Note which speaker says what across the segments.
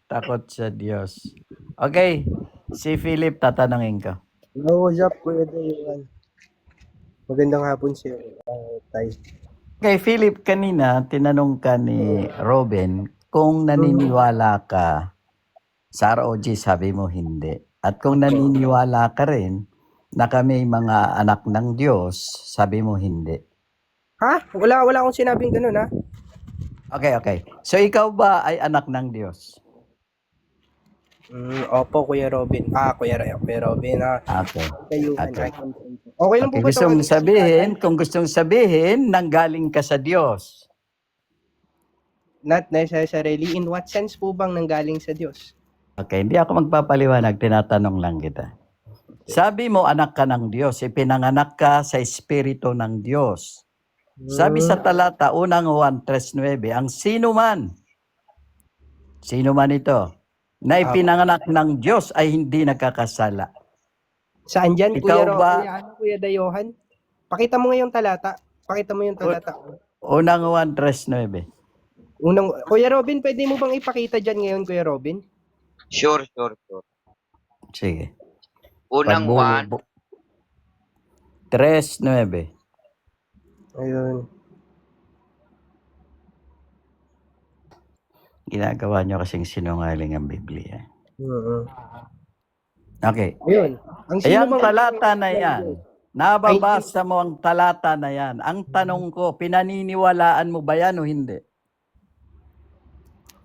Speaker 1: Takot sa Diyos. Okay, si Philip tatanungin ko.
Speaker 2: No, what's up, Kuya Dayuhan? Magandang hapon sa'yo, Tay.
Speaker 1: Okay, Philip, kanina tinanong ka ni Robin kung naniniwala ka sa ROG, sabi mo hindi. At kung naniniwala ka rin na kami mga anak ng Diyos, sabi mo hindi.
Speaker 2: Ha? Wala akong sinabing ganun, ha?
Speaker 1: Okay. So ikaw ba ay anak ng Diyos?
Speaker 2: Opo, Kuya Robin. Kuya Robin, ha?
Speaker 1: Okay.
Speaker 2: Dayuhan,
Speaker 1: Okay.
Speaker 2: Okay lang po ba
Speaker 1: Gusto mong sabihin, kung gustong sabihin, nanggaling ka sa Diyos.
Speaker 2: Not necessarily. In what sense po bang nanggaling sa Diyos?
Speaker 1: Okay, hindi ako magpapaliwanag, tinatanong lang kita. Sabi mo, anak ka ng Diyos, ipinanganak ka sa Espiritu ng Diyos. Sabi sa talata, unang Juan 3:9, ang sino man ito, na ipinanganak ng Diyos ay hindi nagkakasala.
Speaker 2: Saan dyan,
Speaker 1: Ikaw
Speaker 2: Kuya Dayuhan? Pakita mo ngayong talata. Pakita mo yung talata.
Speaker 1: Unang Juan 3:9.
Speaker 2: Kuya Robin, pwede mo bang ipakita dyan ngayon, Kuya Robin?
Speaker 3: Sure.
Speaker 1: Sige.
Speaker 3: Unang Juan
Speaker 1: 3:9.
Speaker 2: Ayun.
Speaker 1: Ginagawa nyo kasing sinungaling ang Biblia. Okay.
Speaker 2: Ayun.
Speaker 1: Ang talata na yan, nababasa mo ang talata na yan. Ang tanong ko, pinaniniwalaan mo ba yan o hindi?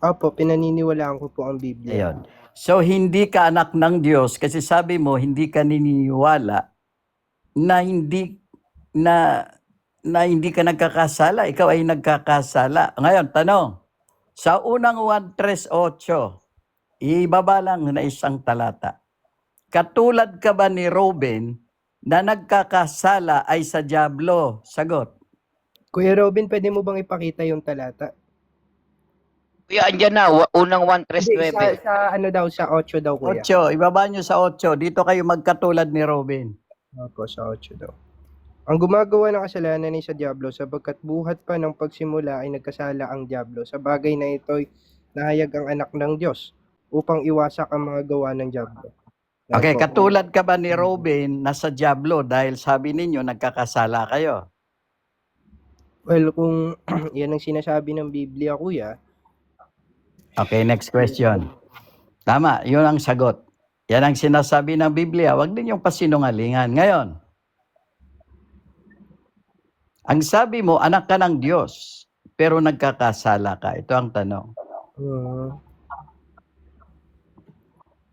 Speaker 2: Opo, pinaniniwalaan ko po ang Biblia.
Speaker 1: Ayun. So, hindi ka anak ng Diyos kasi sabi mo, hindi ka naniniwala na hindi ka nagkakasala. Ikaw ay nagkakasala. Ngayon, tanong. Sa unang Juan 3:8, ibaba lang na isang talata. Katulad ka ba ni Robin na nagkakasala ay sa dyablo? Sagot.
Speaker 2: Kuya Robin, pwede mo bang ipakita yung talata?
Speaker 3: Kuya, andyan na. Unang 1:3:9.
Speaker 2: Sa 8 daw, Kuya.
Speaker 1: 8, ibaba nyo sa 8. Dito kayo magkatulad ni Robin.
Speaker 2: Opo, sa 8 daw. Ang gumagawa ng kasalanan ay sa dyablo, sapagkat buhat pa ng pagsimula ay nagkasala ang dyablo. Sa bagay na ito'y nahayag ang anak ng Diyos upang iwasak ang mga gawa ng dyablo.
Speaker 1: Okay, katulad ka ba ni Robin na sa dyablo dahil sabi ninyo nagkakasala kayo?
Speaker 2: Well, kung yan ang sinasabi ng Biblia, Kuya.
Speaker 1: Okay, next question. Tama, yun ang sagot. Yan ang sinasabi ng Biblia. Huwag ninyong pasinungalingan. Ngayon, ang sabi mo, anak ka ng Diyos, pero nagkakasala ka. Ito ang tanong.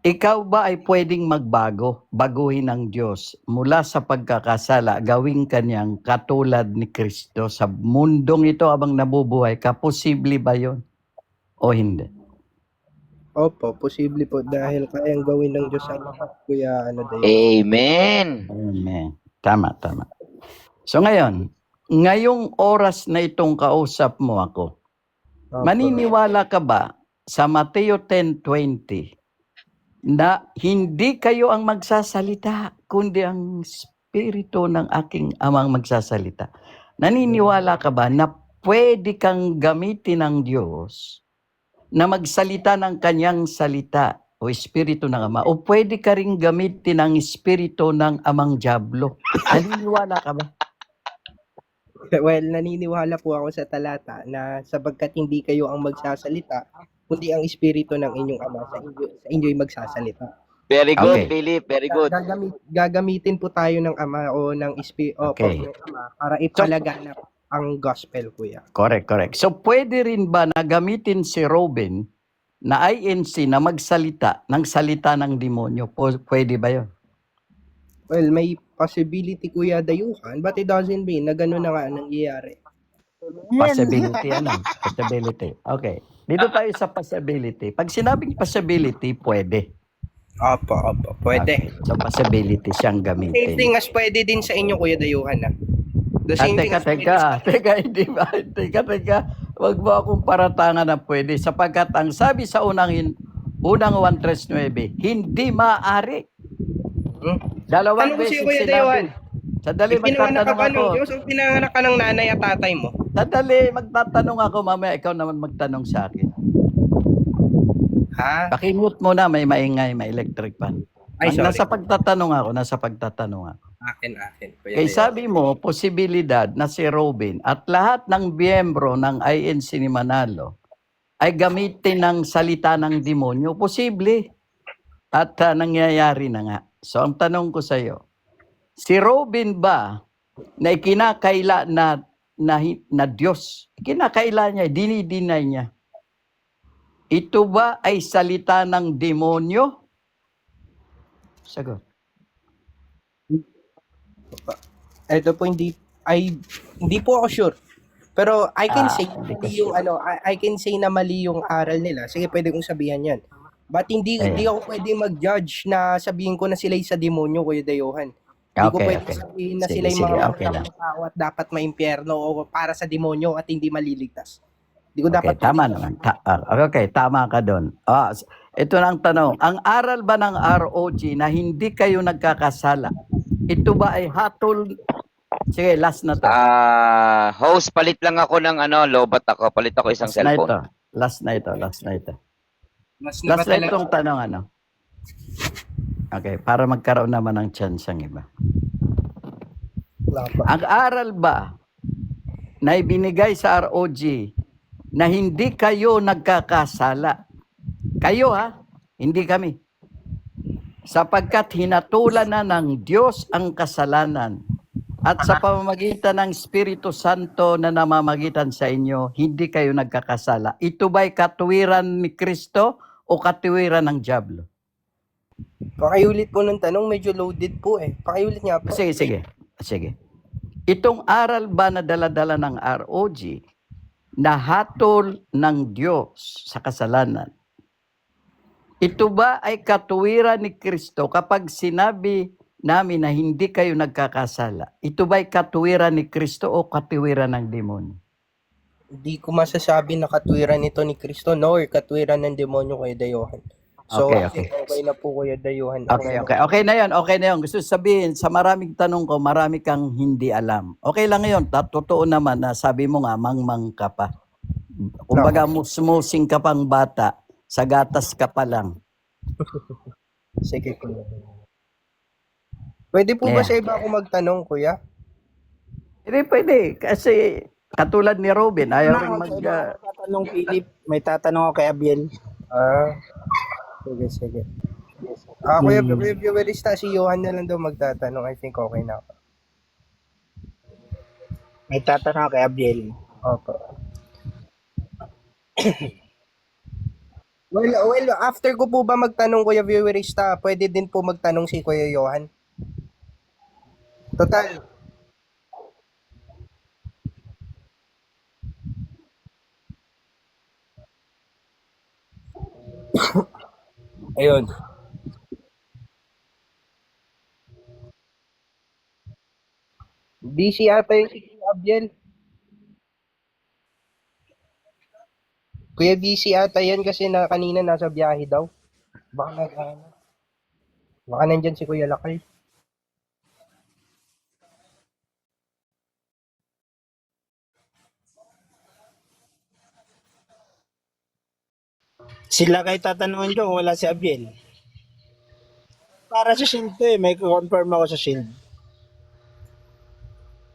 Speaker 1: Ikaw ba ay pwedeng magbago, baguhin ng Diyos mula sa pagkakasala, gawing kanyang katulad ni Kristo sa mundong ito habang nabubuhay ka? Posible ba yun? O hindi?
Speaker 2: Opo, posible po dahil kayang gawin ng Diyos ang lahat, Kuya
Speaker 3: Amen.
Speaker 1: Amen. Tama. So ngayon, ngayong oras na itong kausap mo ako, maniniwala ka ba sa Mateo 10:20 na hindi kayo ang magsasalita, kundi ang Espiritu ng aking Amang magsasalita? Naniniwala ka ba na pwede kang gamitin ng Diyos na magsalita ng kanyang salita o Espiritu ng Ama, o pwede ka rin gamitin ng Espiritu ng Amang Diablo? Naniniwala ka ba?
Speaker 2: Well, naniniwala po ako sa talata na sapagkat hindi kayo ang magsasalita, kundi ang Espiritu ng inyong Ama sa inyo'y magsasalita.
Speaker 3: Very good, Philip. Very good.
Speaker 2: Gagamitin po tayo ng Ama o ng Espiritu ng Ama para ipalaganap ang gospel, Kuya.
Speaker 1: Correct. So, pwede rin ba na gamitin si Robin na INC na magsalita ng salita ng demonyo? Pwede ba yun?
Speaker 2: Well, may possibility, Kuya Dayuhan, but it doesn't mean na gano'n na nga nangyayari.
Speaker 1: Possibility. Okay. Dito tayo sa possibility. Pag sinabing possibility, pwede.
Speaker 2: Opo, pwede.
Speaker 1: Okay. So, possibility siyang gamitin.
Speaker 2: Same thing as pwede din sa inyo, Kuya Dayuhan, ha?
Speaker 1: Teka, hindi ba? Teka. Huwag mo akong paratangan na pwede. Sapagkat ang sabi sa unang 1:3:9, hindi maaari. Dalawang beses sinabi. Sadali, magtatanong ako.
Speaker 2: Pinanganak ka ng nanay at tatay mo.
Speaker 1: Sadali, magtatanong ako. Mamaya ikaw naman magtanong sa akin.
Speaker 2: Ha?
Speaker 1: Pakimute mo na, may maingay, may electric fan.
Speaker 2: Ay, sorry.
Speaker 1: Nasa pagtatanong ako.
Speaker 2: Akin. Kuya
Speaker 1: Kaya
Speaker 2: Dayo.
Speaker 1: sabi mo, posibilidad na si Robin at lahat ng miyembro ng INC ni Manalo ay gamitin ng salita ng demonyo, posible. At nangyayari na nga. So ang tanong ko sa iyo, si Robin ba na ikinakaila na Diyos, ikinakaila niya, dinidinay niya, ito ba ay salita ng demonyo? Sagot.
Speaker 2: Ito po hindi po ako sure. Pero I can say
Speaker 1: hindi
Speaker 2: mali
Speaker 1: ka
Speaker 2: yung I can say na mali yung aral nila. Sige, pwede kong sabihan 'yan. But hindi ako pwedeng mag-judge na sabihin ko na sila sa demonyo, Kuya Dayohan. Hindi ko pwedeng sabihin na sila yung mga masamang tao at dapat maimpyerno o para sa demonyo at hindi maliligtas. Hindi ko dapat
Speaker 1: tama naman. Okay, tama ka doon. Ito na ang tanong. Ang aral ba ng ROG na hindi kayo nagkakasala? Ito ba ay hatol? Sige, last na to.
Speaker 3: Host, palit lang ako ng lobat ako. Palit ako isang cellphone.
Speaker 1: Last na ito.
Speaker 2: Mas
Speaker 1: Last na itong tanong Okay, para magkaroon naman ng chance ang iba. Ang aral ba na ibinigay sa ROG na hindi kayo nagkakasala? Kayo hindi kami. Sapagkat hinatulan na ng Diyos ang kasalanan at sa pamamagitan ng Espiritu Santo na namamagitan sa inyo, hindi kayo nagkakasala. Ito ba'y katuwiran ni Kristo o katuwiran ng Diablo?
Speaker 2: Pakiulit po ng tanong, medyo loaded po eh. Pakiulit nga po.
Speaker 1: Sige. Itong aral ba na dala-dala ng ROG na hatol ng Diyos sa kasalanan, ito ba ay katuwiran ni Kristo kapag sinabi namin na hindi kayo nagkakasala? Ito ba ay katuwiran ni Kristo o katuwiran ng demonyo?
Speaker 2: Hindi ko masasabi na katuwiran ito ni Kristo nor katuwiran ng demonyo, Kuya Dayohan. So, okay na po, Kuya Dayohan.
Speaker 1: Okay na yun. Gusto sabihin, sa maraming tanong ko, marami kang hindi alam. Okay lang yun. Totoo naman na sabi mo nga, mangmang ka pa. Kumbaga, musmusing ka pang bata, sa gatas ka pa lang.
Speaker 2: Sige, Kuya. Pwede po ba sa iba ako magtanong, Kuya?
Speaker 1: Hindi pwede. Kasi katulad ni Robin, ayaw rin
Speaker 4: tatanong, Philip. May tatanong ako kay Abiel.
Speaker 2: Sige. Kuya, viewerista, si Johan na lang daw magtatanong. I think okay na ako.
Speaker 4: May tatanong ako kay Abiel.
Speaker 2: Opo. Well, after ko po ba magtanong, Kuya viewerista, pwede din po magtanong si Kuya Johan? Total. Ayun. Busy ata yung si Kuya Abiel. Kuya, busy ata yan kasi kanina nasa biyahe daw. Baka nandyan si Kuya Lakay.
Speaker 4: Sila kayo tatanungin ko, wala si Abiel. Para sa shield to may confirm ako sa shield.